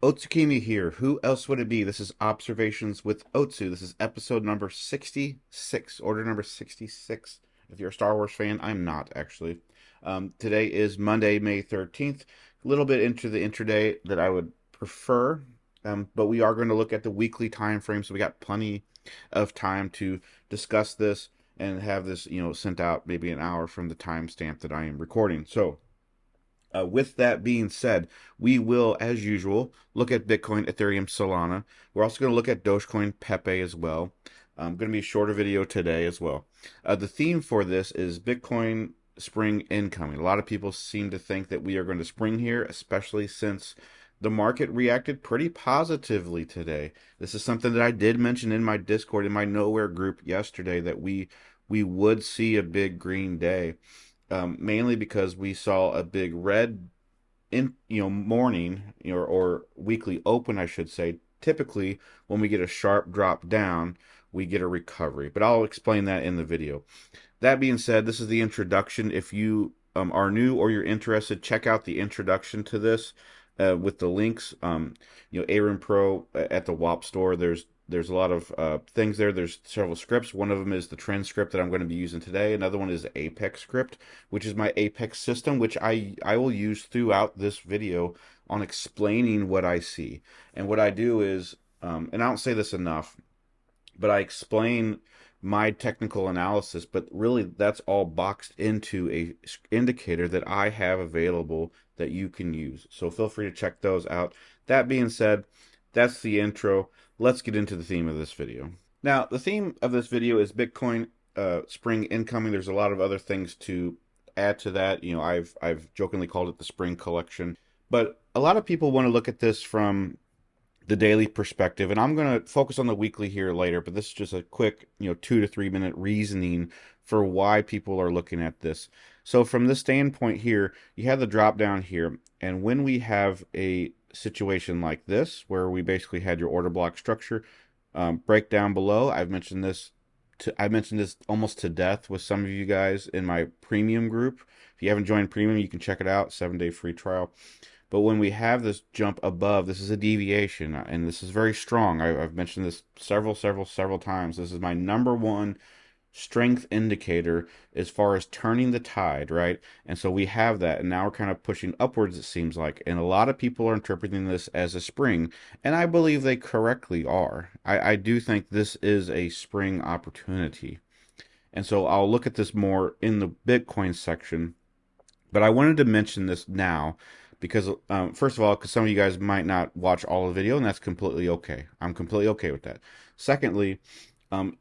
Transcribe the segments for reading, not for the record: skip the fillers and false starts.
Otsukimi here. Who else would it be? This is Observations with Otsu. This is episode number 66, order number 66. If you're a Star Wars fan, I'm not actually. Today is Monday, May 13th. A little bit into the intraday that I would prefer, but we are going to look at the weekly time frame, so we got plenty of time to discuss this and have this, sent out maybe an hour from the timestamp that I am recording. So, with that being said, we will, as usual, look at Bitcoin, Ethereum, Solana. We're also going to look at Dogecoin, Pepe as well. Going to be a shorter video today as well. The theme for this is Bitcoin spring incoming. A lot of people seem to think that we are going to spring here, especially since the market reacted pretty positively today. This is something that I did mention in my Discord, in my Nowhere group yesterday, that we would see a big green day. Mainly because we saw a big red morning, or weekly open, I should say. Typically, when we get a sharp drop down, we get a recovery, but I'll explain that in the video. That being said, this is the introduction. If you are new or you're interested, check out the introduction to this with the links. Aaron Pro at the WAP store. There's a lot of things there. There's several scripts. One of them is the trend script that I'm going to be using today. Another one is the Apex script, which is my Apex system, which I will use throughout this video on explaining what I see. And what I do is, and I don't say this enough, but I explain my technical analysis, but really that's all boxed into a indicator that I have available that you can use. So feel free to check those out. That being said, that's the intro. Let's get into the theme of this video. Now, the theme of this video is Bitcoin spring incoming. There's a lot of other things to add to that. I've jokingly called it the spring collection, but a lot of people want to look at this from the daily perspective, and I'm going to focus on the weekly here later, but this is just a quick 2 to 3 minute reasoning for why people are looking at this. So from this standpoint here, you have the drop down here, and when we have a situation like this where we basically had your order block structure break down below, I mentioned this almost to death with some of you guys in my premium group. If you haven't joined premium, you can check it out, 7-day free trial. But when we have this jump above, this is a deviation, and this is very strong. I've mentioned this several times. This is my number one strength indicator as far as turning the tide, right? And so we have that, and now we're kind of pushing upwards, it seems like. And a lot of people are interpreting this as a spring, and I believe they correctly are. I do think this is a spring opportunity. And so I'll look at this more in the Bitcoin section. But I wanted to mention this now because, first of all, because some of you guys might not watch all the video, and that's completely okay. I'm completely okay with that. Secondly,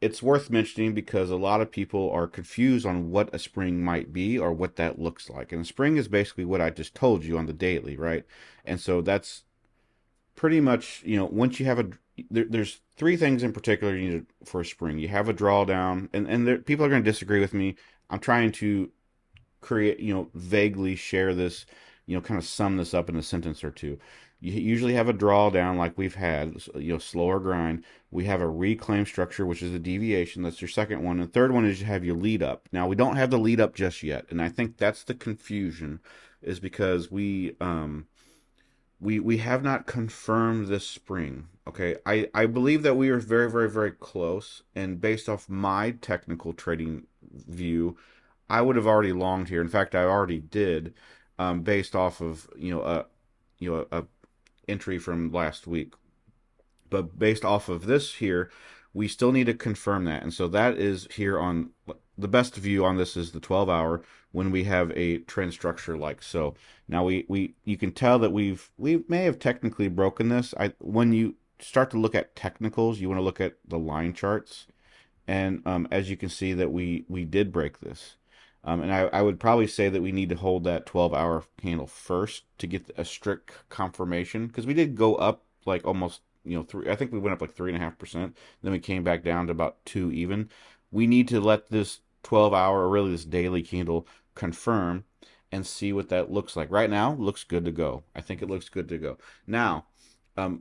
it's worth mentioning because a lot of people are confused on what a spring might be or what that looks like. And a spring is basically what I just told you on the daily, right? And so that's pretty much, once you have there's three things in particular you need for a spring. You have a drawdown, and people are going to disagree with me. I'm trying to create, vaguely share this, kind of sum this up in a sentence or two. You usually have a drawdown like we've had, slower grind. We have a reclaim structure, which is a deviation. That's your second one. And the third one is you have your lead up. Now, we don't have the lead up just yet. And I think that's the confusion, is because we have not confirmed this spring. Okay. I believe that we are very, very, very close. And based off my technical trading view, I would have already longed here. In fact, I already did, based off of a entry from last week. But based off of this here, we still need to confirm that. And so that is here on the best view on this is the 12-hour when we have a trend structure like so. Now you can tell that we may have technically broken this. When you start to look at technicals, you want to look at the line charts, and as you can see that we did break this. And I would probably say that we need to hold that 12-hour candle first to get a strict confirmation, because we did go up like almost, I think we went up like 3.5%. Then we came back down to about 2 even. we need to let this 12-hour, or really this daily candle, confirm and see what that looks like. Right now, looks good to go. I think it looks good to go. Now,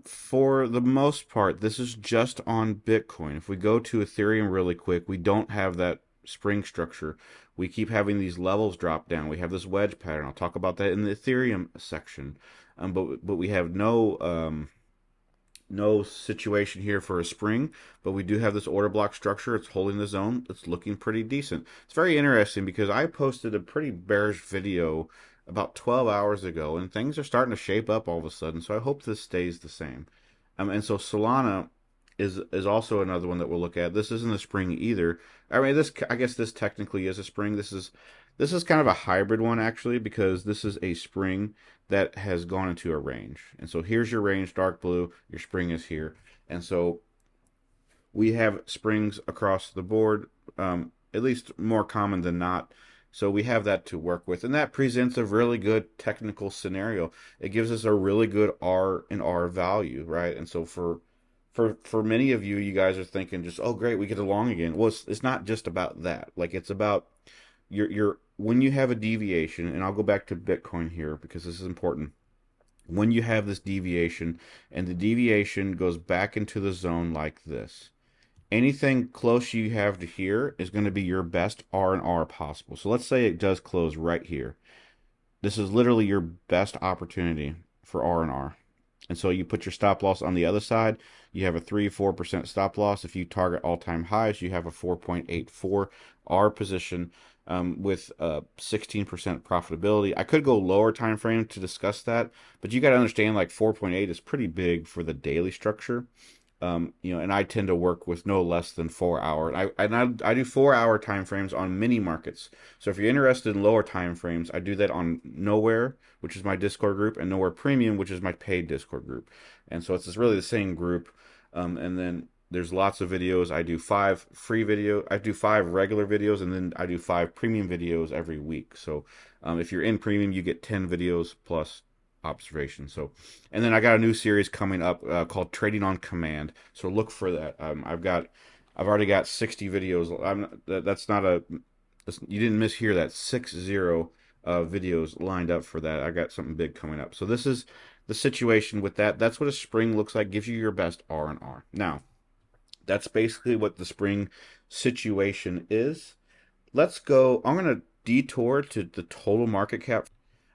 for the most part, this is just on Bitcoin. If we go to Ethereum really quick, we don't have that spring structure. We keep having these levels drop down. We have this wedge pattern. I'll talk about that in the Ethereum section. But we have no situation here for a spring, but we do have this order block structure. It's holding the zone. It's looking pretty decent. It's very interesting because I posted a pretty bearish video about 12 hours ago, and things are starting to shape up all of a sudden. So I hope this stays the same. And so Solana is also another one that we'll look at. This isn't a spring either. I mean, this I guess this technically is a spring. This is kind of a hybrid one actually because this is a spring that has gone into a range. And so here's your range, dark blue. Your spring is here. And so we have springs across the board, at least more common than not. So we have that to work with, and that presents a really good technical scenario. It gives us a really good R and R value, right? And so for many of you, you guys are thinking just, oh great, we get along again. Well, it's not just about that. Like it's about your when you have a deviation, and I'll go back to Bitcoin here because this is important. When you have this deviation, and the deviation goes back into the zone like this, anything close you have to here is going to be your best R and R possible. So let's say it does close right here. This is literally your best opportunity for R and R. And so you put your stop loss on the other side. You have a 3-4% stop loss. If you target all-time highs, you have a 4.84 R position with 16% profitability. I could go lower time frame to discuss that, but you got to understand like 4.8 is pretty big for the daily structure. And I tend to work with no less than 4 hour. I do 4 hour time frames on mini markets. So if you're interested in lower time frames, I do that on Nowhere, which is my Discord group, and Nowhere Premium, which is my paid Discord group. And so it's really the same group. And then there's lots of videos. I do 5 free videos. I do 5 regular videos, and then I do 5 premium videos every week. So if you're in premium, you get 10 videos plus observation. So, and then I got a new series coming up called Trading on Command. So look for that. I've already got 60 videos. That's not a, you didn't mishear that. 60 videos lined up for that. I got something big coming up. So this is the situation with that. That's what a spring looks like. Gives you your best R and R. Now, that's basically what the spring situation is. Let's go. I'm going to detour to the total market cap.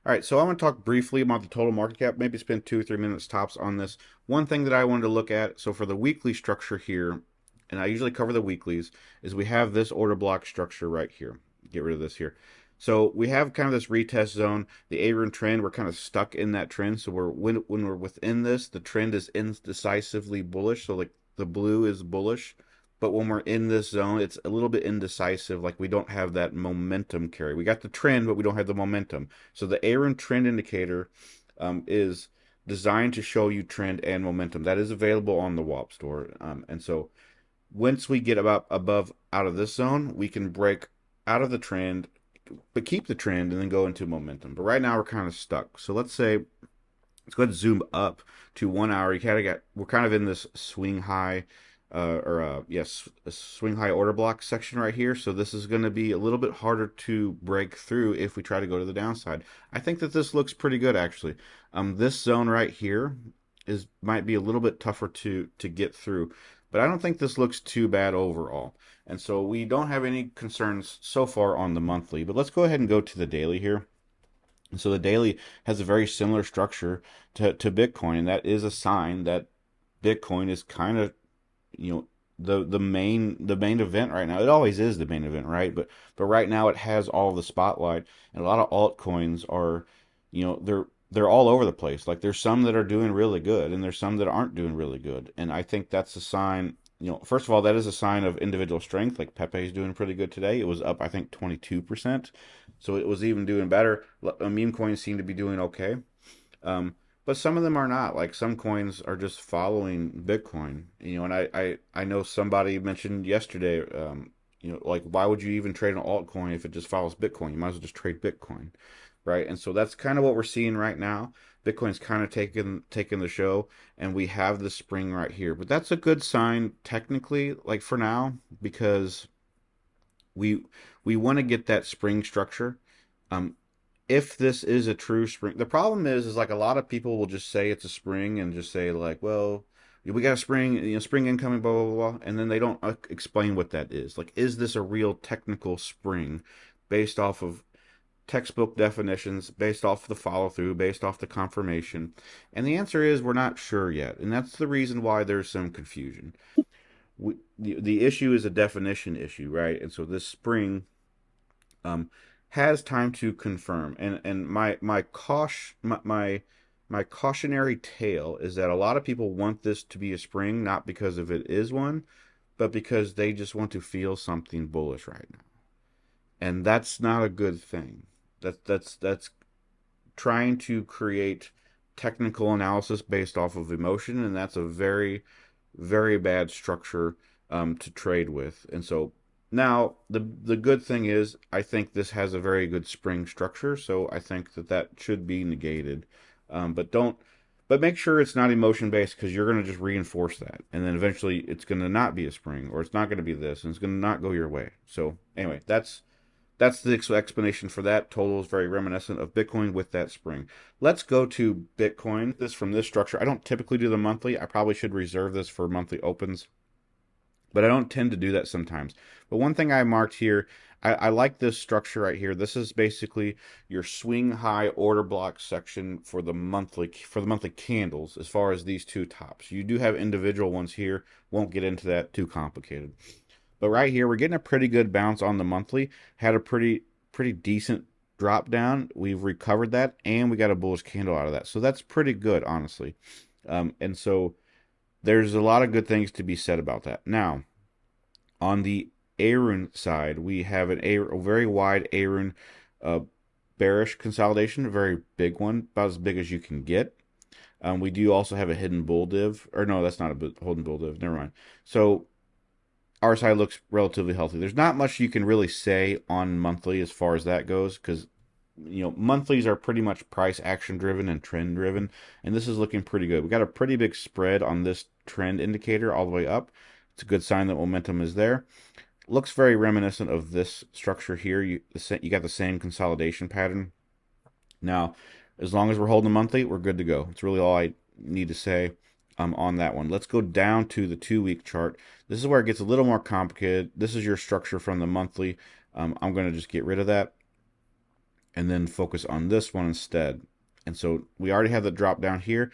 All right, so I want to talk briefly about the total market cap, maybe spend 2 or 3 minutes tops on this. One thing that I wanted to look at, so for the weekly structure here, and I usually cover the weeklies, is we have this order block structure right here. Get rid of this here. So we have kind of this retest zone, the A-run trend, we're kind of stuck in that trend. So when we're within this, the trend is indecisively bullish. So like the blue is bullish, but when we're in this zone, it's a little bit indecisive. Like we don't have that momentum carry. We got the trend, but we don't have the momentum. So the A-run trend indicator is designed to show you trend and momentum. That is available on the WAP store. And so once we get about above out of this zone, we can break out of the trend, but keep the trend and then go into momentum. But right now we're kind of stuck. So let's say, let's go ahead and zoom up to 1 hour. We're kind of in this swing high yes, a swing high order block section right here. So this is going to be a little bit harder to break through if we try to go to the downside. I think that this looks pretty good actually. This zone right here might be a little bit tougher to get through, but I don't think this looks too bad overall. And so we don't have any concerns so far on the monthly, but let's go ahead and go to the daily here. And so the daily has a very similar structure to Bitcoin, and that is a sign that Bitcoin is kind of, the main event right now. It always is the main event, right? But right now it has all the spotlight, and a lot of altcoins are, they're all over the place. Like there's some that are doing really good, and there's some that aren't doing really good. And I think that's a sign. First of all, that is a sign of individual strength. Like Pepe is doing pretty good today. It was up, I think, 22%. So it was even doing better. Meme coins seem to be doing okay. But some of them are not. Like some coins are just following Bitcoin. And I know somebody mentioned yesterday, like why would you even trade an altcoin if it just follows Bitcoin? You might as well just trade Bitcoin, right? And so that's kind of what we're seeing right now. Bitcoin's kind of taking the show, and we have the spring right here. But that's a good sign technically, like for now, because We we want to get that spring structure. Um, if this is a true spring, the problem is like a lot of people will just say it's a spring and just say like, well, we got a spring, spring incoming, blah blah blah, and then they don't explain what that is. Like, is this a real technical spring based off of textbook definitions, based off the follow through, based off the confirmation? And the answer is we're not sure yet, and that's the reason why there's some confusion. The issue is a definition issue, right? And so this spring um, has time to confirm. And my cautionary tale is that a lot of people want this to be a spring, not because of it is one, but because they just want to feel something bullish right now, and that's not a good thing. That's trying to create technical analysis based off of emotion, and that's a very, very bad structure to trade with. And so now the good thing is, I think this has a very good spring structure, so I think that should be negated. But don't. But make sure it's not emotion based, because you're going to just reinforce that, and then eventually it's going to not be a spring, or it's not going to be this, and it's going to not go your way. So anyway, that's the explanation for that. Total is very reminiscent of Bitcoin with that spring. Let's go to Bitcoin. This from this structure. I don't typically do the monthly. I probably should reserve this for monthly opens, but I don't tend to do that sometimes. But one thing I marked here, I like this structure right here. This is basically your swing high order block section for the monthly candles. As far as these two tops, you do have individual ones here. Won't get into that, too complicated. But right here, we're getting a pretty good bounce on the monthly. Had a pretty decent drop down. We've recovered that, and we got a bullish candle out of that. So that's pretty good, honestly. And so there's a lot of good things to be said about that. Now, on the Arun side, we have a very wide Arun uh, bearish consolidation, a very big one, about as big as you can get. We do also have a hidden bull div, or no, that's not a hidden bull div. Never mind. So our side looks relatively healthy. There's not much you can really say on monthly as far as that goes, because monthlies are pretty much price action driven and trend driven, and this is looking pretty good. We got a pretty big spread on this trend indicator all the way up. It's a good sign that momentum is there. Looks very reminiscent of this structure here. You got the same consolidation pattern. Now, as long as we're holding the monthly, we're good to go. It's really all I need to say on that one. Let's go down to the 2-week chart. This is where it gets a little more complicated. This is your structure from the monthly. I'm going to just get rid of that and then focus on this one instead. And so we already have the drop down here.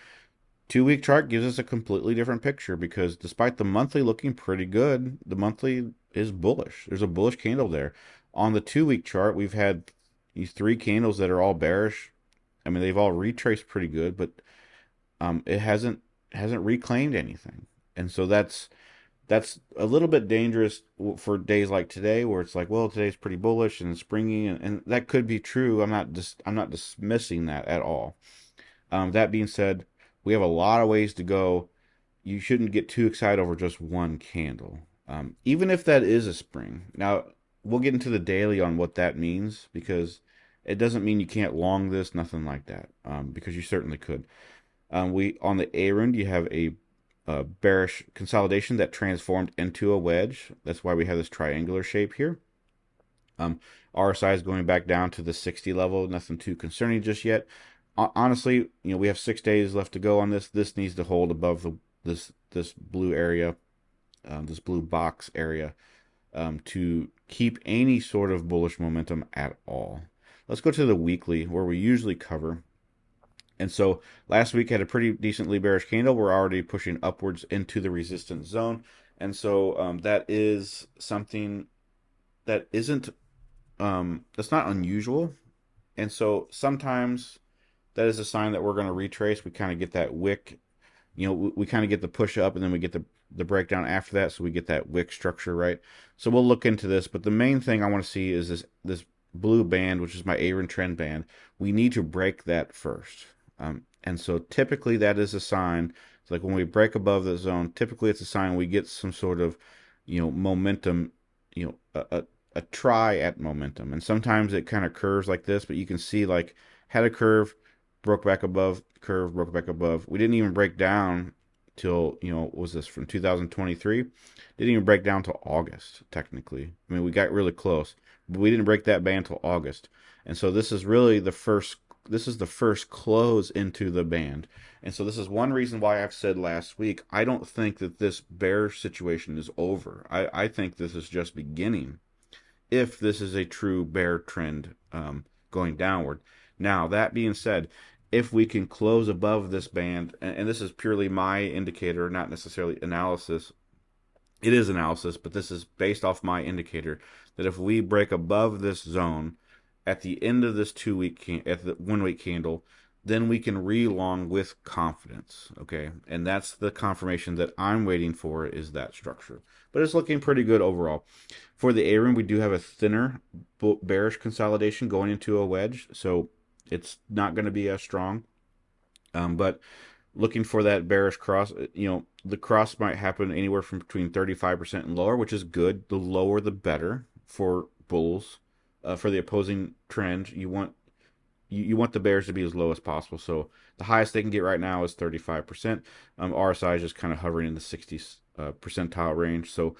2-week chart gives us a completely different picture, because despite the monthly looking pretty good, the monthly is bullish. There's a bullish candle there. On the 2-week chart, we've had these 3 candles that are all bearish. I mean, they've all retraced pretty good, but it hasn't reclaimed anything. And so that's a little bit dangerous for days like today, where it's like, well, today's pretty bullish and springy, and that could be true. I'm not dismissing that at all. That being said, we have a lot of ways to go. You shouldn't get too excited over just one candle, even if that is a spring. Now, we'll get into the daily on what that means, because it doesn't mean you can't long this, nothing like that, because you certainly could. We on the Arun, you have a bearish consolidation that transformed into a wedge. That's why we have this triangular shape here. RSI is going back down to the 60 level. Nothing too concerning just yet. Honestly, we have 6 days left to go on this. This needs to hold above this blue area, this blue box area, to keep any sort of bullish momentum at all. Let's go to the weekly, where we usually cover. And so last week had a pretty decently bearish candle. We're already pushing upwards into the resistance zone. And so that is something that isn't, that's not unusual. And so sometimes that is a sign that we're going to retrace. We kind of get that wick, we kind of get the push up, and then we get the breakdown after that. So we get that wick structure, right? So we'll look into this. But the main thing I want to see is this blue band, which is my Arun trend band. We need to break that first. And so typically that is a sign. It's like when we break above the zone, typically it's a sign we get some sort of, momentum, a try at momentum. And sometimes it kind of curves like this, but you can see like had a curve, broke back above, curve, broke back above. We didn't even break down till, what was this, from 2023? Didn't even break down till August, technically. I mean, we got really close, but we didn't break that band till August. And so this is really this is the first close into the band. And so this is one reason why I've said last week, I don't think that this bear situation is over. I think this is just beginning, if this is a true bear trend going downward. Now, that being said, if we can close above this band, and this is purely my indicator, not necessarily analysis, it is analysis, but this is based off my indicator, that if we break above this zone at the end of this 2 week, at the 1 week candle, then we can re-long with confidence. Okay, and that's the confirmation that I'm waiting for, is that structure. But it's looking pretty good overall. For the A-rim, we do have a thinner bearish consolidation going into a wedge, so it's not going to be as strong. But looking for that bearish cross, the cross might happen anywhere from between 35% and lower, which is good. The lower, the better for bulls. For the opposing trend, you want the bears to be as low as possible. So the highest they can get right now is 35%. RSI is just kind of hovering in the 60s percentile range. So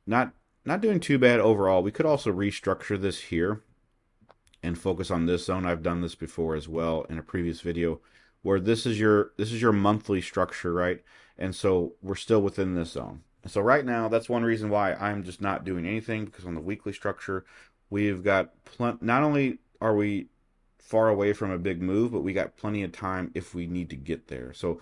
not doing too bad overall. We could also restructure this here and focus on this zone. I've done this before as well in a previous video, where this is your monthly structure, right? And so we're still within this zone. And so right now, that's one reason why I'm just not doing anything, because on the weekly structure, we've got not only are we far away from a big move, but we got plenty of time if we need to get there. So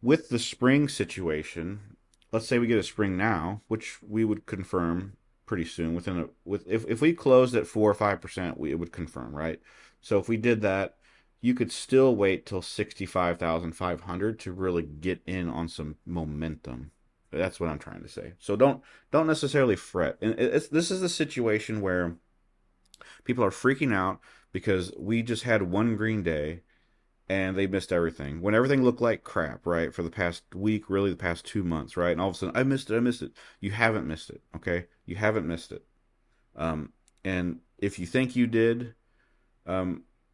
with the spring situation, let's say we get a spring now, which we would confirm pretty soon if we closed at 4 or 5%, it would confirm, right? So if we did that, you could still wait till 65,500 to really get in on some momentum. That's what I'm trying to say. So don't necessarily fret. And this is the situation where people are freaking out because we just had one green day and they missed everything. When everything looked like crap, right? For the past week, really the past 2 months, right? And all of a sudden, I missed it. You haven't missed it, okay? You haven't missed it. And if you think you did,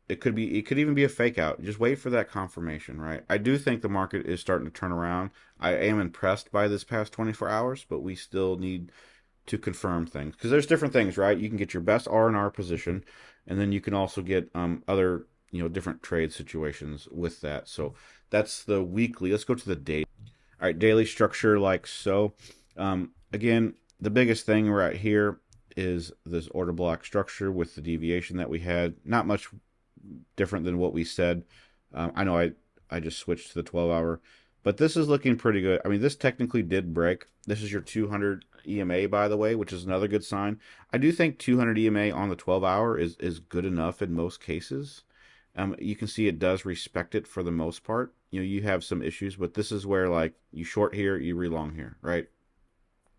it could even be a fake out. Just wait for that confirmation, right? I do think the market is starting to turn around. I am impressed by this past 24 hours, but we still need to confirm things, because there's different things, right? You can get your best R&R position, and then you can also get other different trade situations with that. So that's the weekly. Let's go to the daily. All right, daily structure like so. Again, the biggest thing right here is this order block structure with the deviation that we had. Not much different than what we said. I know I just switched to the 12-hour, but this is looking pretty good. I mean, this technically did break. This is your 200 EMA, by the way, which is another good sign. I do think 200 EMA on the 12-hour is good enough in most cases. You can see it does respect it for the most part. You have some issues, but this is where, like, you short here, you relong here, right?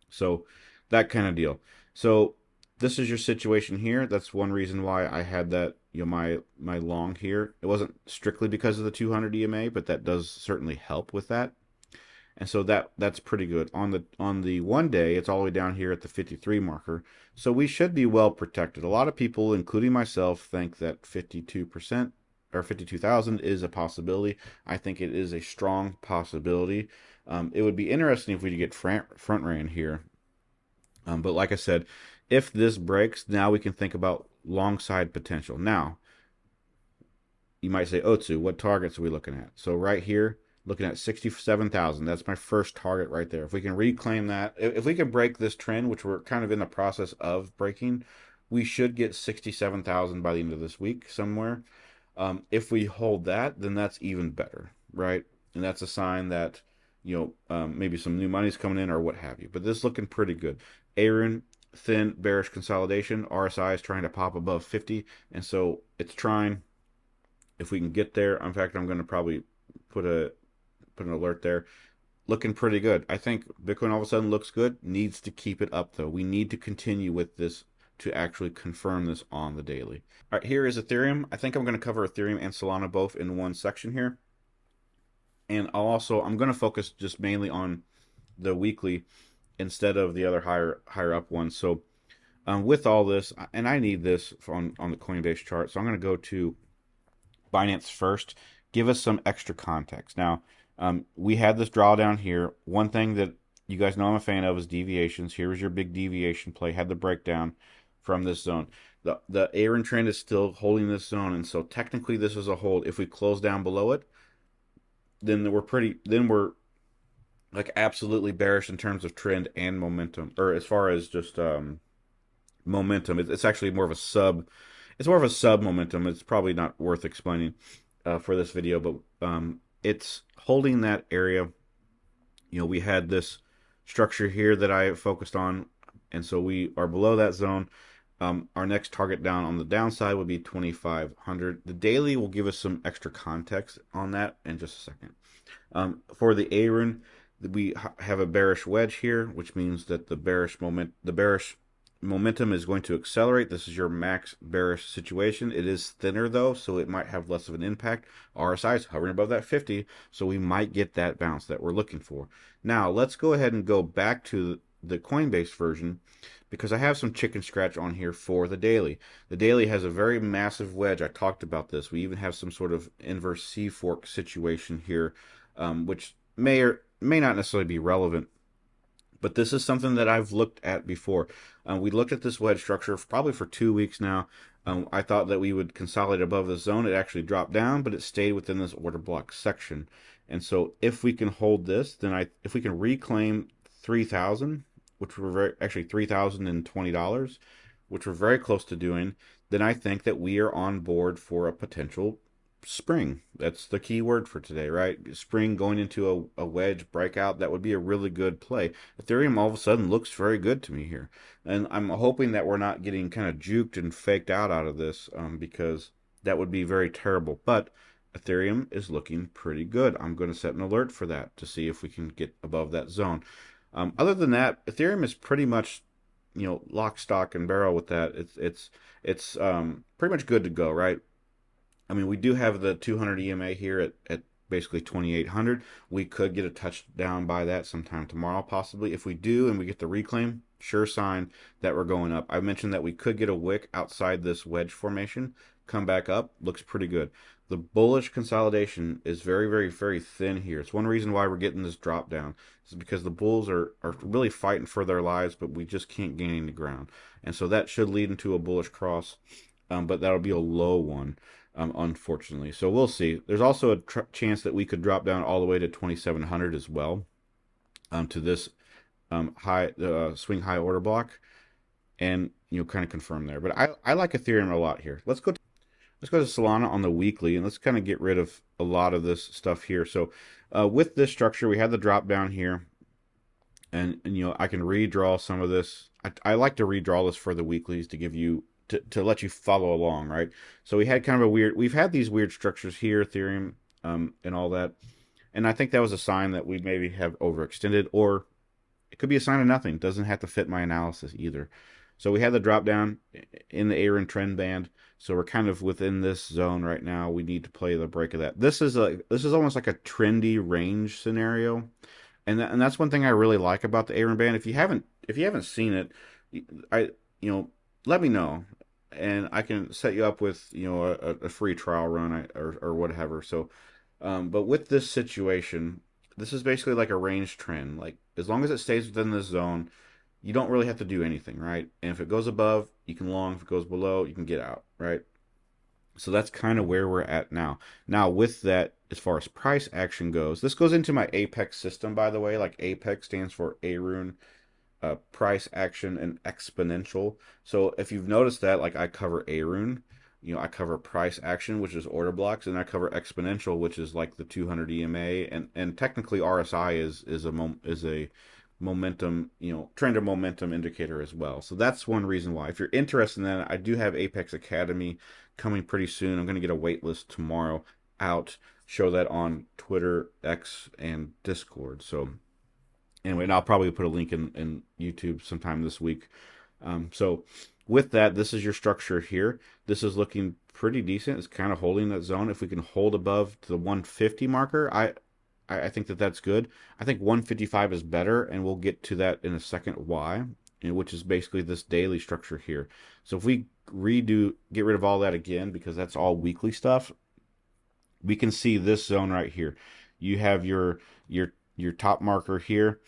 So that kind of deal. So this is your situation here. That's one reason why I had that, my long here. It wasn't strictly because of the 200 EMA, but that does certainly help with that. And so that's pretty good. On the 1 day, it's all the way down here at the 53 marker. So we should be well protected. A lot of people, including myself, think that 52% or 52,000 is a possibility. I think it is a strong possibility. It would be interesting if we could get front ran here. But like I said, if this breaks, now we can think about long side potential. Now, you might say, Otsu, what targets are we looking at? So right here, looking at 67,000. That's my first target right there. If we can reclaim that, if we can break this trend, which we're kind of in the process of breaking, we should get 67,000 by the end of this week somewhere. If we hold that, then that's even better, right? And that's a sign that, maybe some new money's coming in or what have you. But this is looking pretty good. Aaron, thin, bearish consolidation. RSI is trying to pop above 50, and so it's trying. If we can get there, in fact, I'm going to probably put an alert there. Looking pretty good. I think Bitcoin all of a sudden looks good. Needs to keep it up, though. We need to continue with this to actually confirm this on the daily. All right, here is Ethereum. I think I'm going to cover Ethereum and Solana both in one section here. And I'm going to focus just mainly on the weekly instead of the other higher up ones. So with all this, and I need this on the Coinbase chart, so I'm going to go to Binance first. Give us some extra context. Now, We had this drawdown here. One thing that you guys know I'm a fan of is deviations. Here was your big deviation play. Had the breakdown from this zone. The Aaron trend is still holding this zone, and so technically this is a hold. If we close down below it, then we're like absolutely bearish in terms of trend and momentum, or as far as just momentum. It's actually more of a sub. It's more of a sub momentum. It's probably not worth explaining for this video, but it's holding that area. We had this structure here that I focused on, and so we are below that zone. Our next target down on the downside would be 2,500. The daily will give us some extra context on that in just a second. For the Aaron, we have a bearish wedge here, which means that the bearish momentum is going to accelerate. This is your max bearish situation. It is thinner though, so it might have less of an impact. RSI is hovering above that 50, so we might get that bounce that we're looking for. Now, let's go ahead and go back to the Coinbase version because I have some chicken scratch on here for the daily. The daily has a very massive wedge. I talked about this. We even have some sort of inverse C fork situation here, which may or may not necessarily be relevant, but this is something that I've looked at before. We looked at this wedge structure probably for 2 weeks now. I thought that we would consolidate above the zone. It actually dropped down, but it stayed within this order block section. And so if we can hold this, then if we can reclaim 3,000, which were actually $3,020, which we're very close to doing, then I think that we are on board for a potential spring. That's the key word for today, right? Spring going into a wedge breakout. That would be a really good play. Ethereum all of a sudden looks very good to me here. And I'm hoping that we're not getting kind of juked and faked out of this because that would be very terrible. But Ethereum is looking pretty good. I'm going to set an alert for that to see if we can get above that zone. Other than that, Ethereum is pretty much lock, stock, and barrel with that. It's pretty much good to go, right? I mean, we do have the 200 EMA here at basically 2,800. We could get a touchdown by that sometime tomorrow, possibly. If we do and we get the reclaim, sure sign that we're going up. I mentioned that we could get a wick outside this wedge formation, come back up, looks pretty good. The bullish consolidation is very, very, very thin here. It's one reason why we're getting this drop down. It's because the bulls are really fighting for their lives, but we just can't gain any ground. And so that should lead into a bullish cross, but that'll be a low one. Unfortunately. So we'll see. There's also a chance that we could drop down all the way to 2,700 as well, to this high swing high order block, and kind of confirm there. But I like Ethereum a lot here. Let's go to Solana on the weekly, and let's kind of get rid of a lot of this stuff here. So with this structure, we had the drop down here, and I can redraw some of this. I like to redraw this for the weeklies to give you to let you follow along, right? So we've had these weird structures here, Ethereum, and all that. And I think that was a sign that we maybe have overextended, or it could be a sign of nothing. It doesn't have to fit my analysis either. So we had the drop down in the Aaron trend band. So we're kind of within this zone right now. We need to play the break of that. This is almost like a trendy range scenario. And that's one thing I really like about the Aaron band. If you haven't seen it, I let me know, and I can set you up with a free trial run or whatever. So, but with this situation, this is basically like a range trend. Like as long as it stays within this zone, you don't really have to do anything, right? And if it goes above, you can long. If it goes below, you can get out, right? So that's kind of where we're at now. Now with that, as far as price action goes, this goes into my Apex system, by the way. Like Apex stands for Arun, price action and exponential. So if you've noticed that, like I cover Arun, I cover price action, which is order blocks, and I cover exponential, which is like the 200 EMA, and technically RSI is a momentum, trend or momentum indicator as well. So that's one reason why. If you're interested in that, I do have Apex Academy coming pretty soon. I'm going to get a wait list tomorrow out. Show that on Twitter, X, and Discord. So anyway, and I'll probably put a link in YouTube sometime this week. So with that, this is your structure here. This is looking pretty decent. It's kind of holding that zone. If we can hold above the 150 marker, I think that's good. I think 155 is better, and we'll get to that in a second why, which is basically this daily structure here. So if we get rid of all that again, because that's all weekly stuff, we can see this zone right here. You have your top marker here.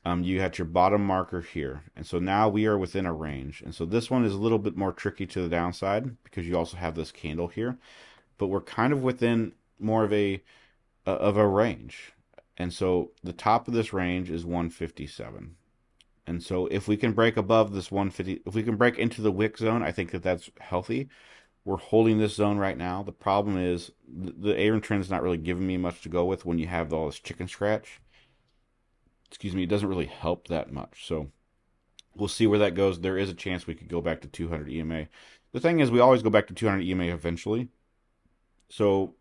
You had your bottom marker here. And so now we are within a range. And so this one is a little bit more tricky to the downside because you also have this candle here. But we're kind of within more of a range. And so the top of this range is 157. And so if we can break above this 150, if we can break into the wick zone, I think that that's healthy. We're holding this zone right now. The problem is the Aaron trend is not really giving me much to go with when you have all this chicken scratch. Excuse me, it doesn't really help that much. So we'll see where that goes. There is a chance we could go back to 200 EMA. The thing is, we always go back to 200 EMA eventually. So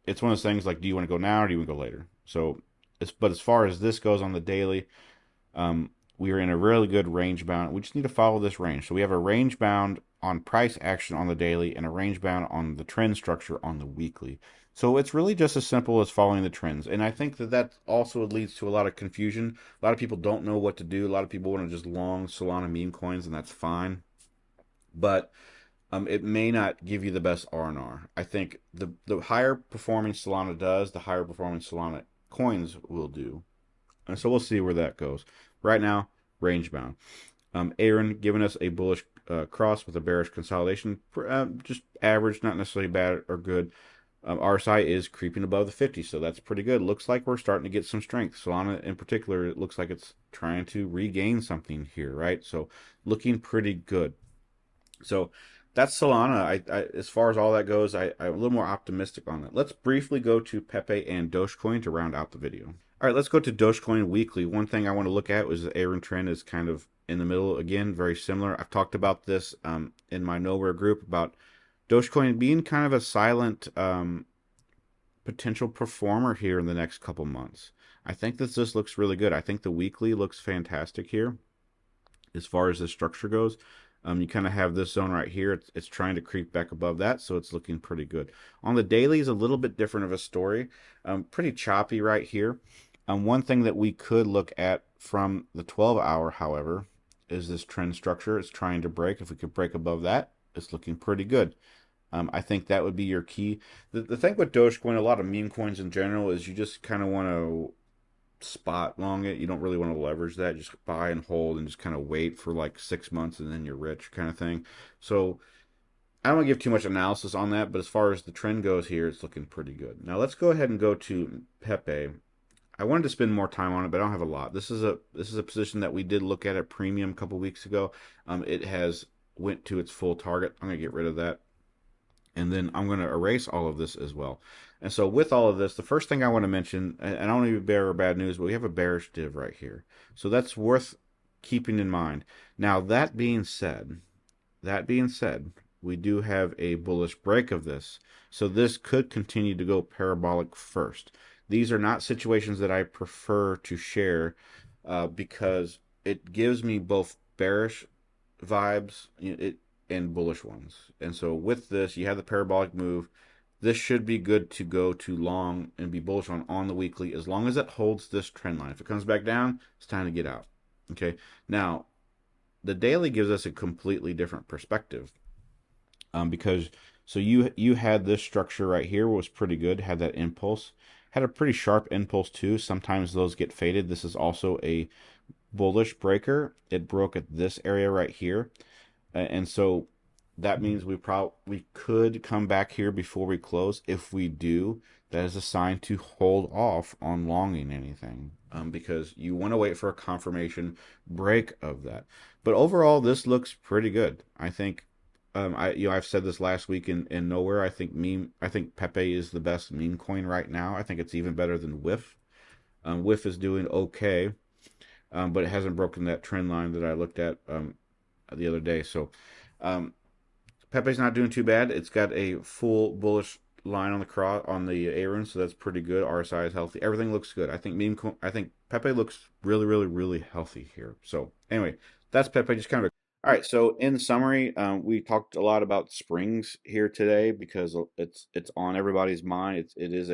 it's one of those things like, do you want to go now or do you want to go later? So, but as far as this goes on the daily, we are in a really good range bound. We just need to follow this range. So we have a range bound on price action on the daily and a range bound on the trend structure on the weekly. So it's really just as simple as following the trends. And I think that that also leads to a lot of confusion. A lot of people don't know what to do. A lot of people want to just long Solana meme coins, and that's fine. But it may not give you the best R&R. I think the higher performing Solana does, the higher performing Solana coins will do. And so we'll see where that goes. Right now, range bound. Aaron giving us a bullish cross with a bearish consolidation, just average, not necessarily bad or good. RSI is creeping above the 50, so that's pretty good. Looks like we're starting to get some strength. Solana in particular, it looks like it's trying to regain something here, right? So looking pretty good. So that's Solana. As far as all that goes, I'm a little more optimistic on it. Let's briefly go to Pepe and Dogecoin to round out the video. All right, let's go to Dogecoin weekly. One thing I want to look at was the Aaron trend is kind of in the middle again, very similar. I've talked about this in my Nowhere group about Dogecoin being kind of a silent potential performer here in the next couple months. I think that this looks really good. I think the weekly looks fantastic here as far as the structure goes. You kind of have this zone right here. It's trying to creep back above that, so it's looking pretty good. On the daily is a little bit different of a story. Pretty choppy right here. One thing that we could look at from the 12-hour, however, is this trend structure. It's trying to break. If we could break above that, it's looking pretty good. I think that would be your key. The thing with Dogecoin, a lot of meme coins in general, is you just kind of want to spot long it. You don't really want to leverage that. Just buy and hold and just kind of wait for like 6 months and then you're rich kind of thing. So I don't want to give too much analysis on that, but as far as the trend goes here, it's looking pretty good. Now let's go ahead and go to Pepe. I wanted to spend more time on it, but I don't have a lot. This is a position that we did look at premium a couple weeks ago. It has went to its full target. I'm gonna get rid of that, and then I'm going to erase all of this as well. And so with all of this, the first thing I want to mention, and I don't even bear bad news, but we have a bearish div right here. So that's worth keeping in mind. Now that being said, we do have a bullish break of this. So this could continue to go parabolic first. These are not situations that I prefer to share because it gives me both bearish vibes and bullish ones. And so with this, you have the parabolic move. This should be good to go to long and be bullish on the weekly as long as it holds this trend line. If it comes back down, it's time to get out. Okay. Now, the daily gives us a completely different perspective because so you had this structure right here was pretty good, had that impulse, had a pretty sharp impulse too. Sometimes those get faded. This is also a bullish breaker. It broke at this area right here. And so that means we could come back here before we close. If we do, that is a sign to hold off on longing anything because you want to wait for a confirmation break of that. But overall, this looks pretty good. I think I've said this last week in Nowhere. I think Pepe is the best meme coin right now. I think it's even better than Whiff. Whiff is doing okay, but it hasn't broken that trend line that I looked at the other day. So Pepe's not doing too bad. It's got a full bullish line on the cross on the Aaron, so that's pretty good. RSI is healthy. Everything looks good. I think Pepe looks really, really, really healthy here. So anyway, that's Pepe. Just kind of all right. So in summary, we talked a lot about springs here today because it's on everybody's mind. It is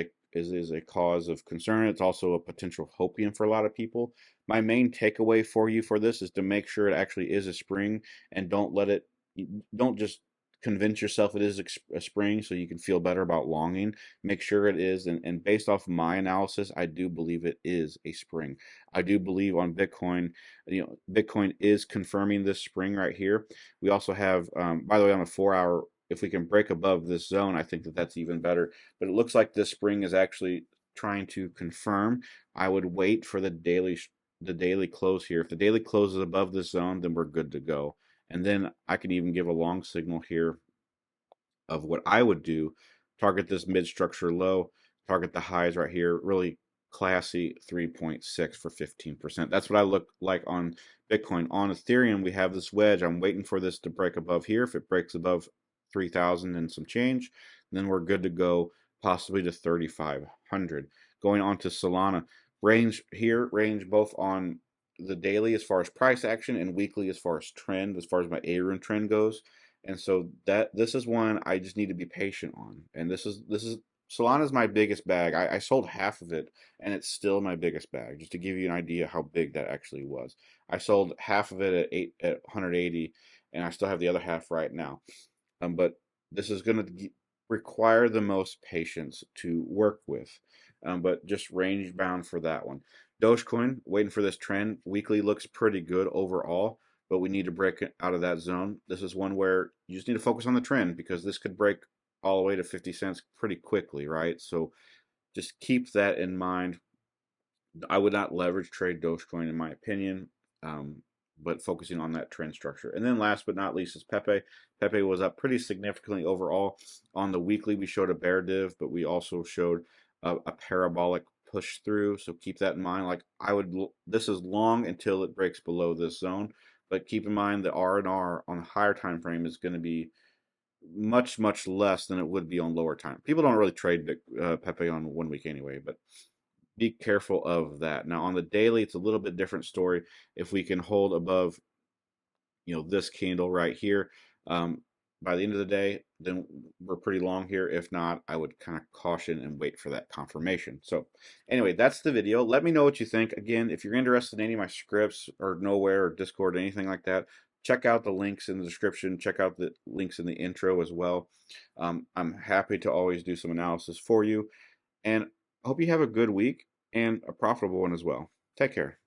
a cause of concern. It's also a potential hopium for a lot of people. My main takeaway for you for this is to make sure it actually is a spring and don't let it don't just convince yourself it is a spring so you can feel better about longing. Make sure it is. And based off my analysis, I do believe it is a spring. I do believe on Bitcoin, Bitcoin is confirming this spring right here. We also have, by the way, on a 4 hour, if we can break above this zone, I think that that's even better. But it looks like this spring is actually trying to confirm. I would wait for the daily close here. If the daily closes above this zone, then we're good to go. And then I can even give a long signal here of what I would do. Target this mid structure low, target the highs right here. Really classy 3.6 for 15%. That's what I look like on Bitcoin. On Ethereum, we have this wedge. I'm waiting for this to break above here. If it breaks above 3,000 and some change, then we're good to go, possibly to 3,500. Going on to Solana, range here, range both on the daily as far as price action and weekly as far as trend, as far as my A-Rune trend goes. And so this is one I just need to be patient on. And this is Solana's my biggest bag. I sold half of it, and it's still my biggest bag. Just to give you an idea how big that actually was. I sold half of it at 180, and I still have the other half right now. But this is going to require the most patience to work with. But just range bound for that one. Dogecoin, waiting for this trend. Weekly looks pretty good overall, but we need to break it out of that zone. This is one where you just need to focus on the trend because this could break all the way to 50 cents pretty quickly, right? So just keep that in mind. I would not leverage trade Dogecoin in my opinion, but focusing on that trend structure. And then last but not least is Pepe. Pepe was up pretty significantly overall. On the weekly, we showed a bear div, but we also showed a parabolic push through. So keep that in mind. Like this is long until it breaks below this zone, but keep in mind the R&R on a higher time frame is going to be much less than it would be on lower time. People don't really trade Pepe on 1 week anyway, but be careful of that. Now on the daily, it's a little bit different story. If we can hold above, this candle right here, by the end of the day, then we're pretty long here. If not, I would kind of caution and wait for that confirmation. So anyway, that's the video. Let me know what you think. Again, if you're interested in any of my scripts or Nowhere or Discord or anything like that, check out the links in the description. Check out the links in the intro as well. I'm happy to always do some analysis for you. And I hope you have a good week and a profitable one as well. Take care.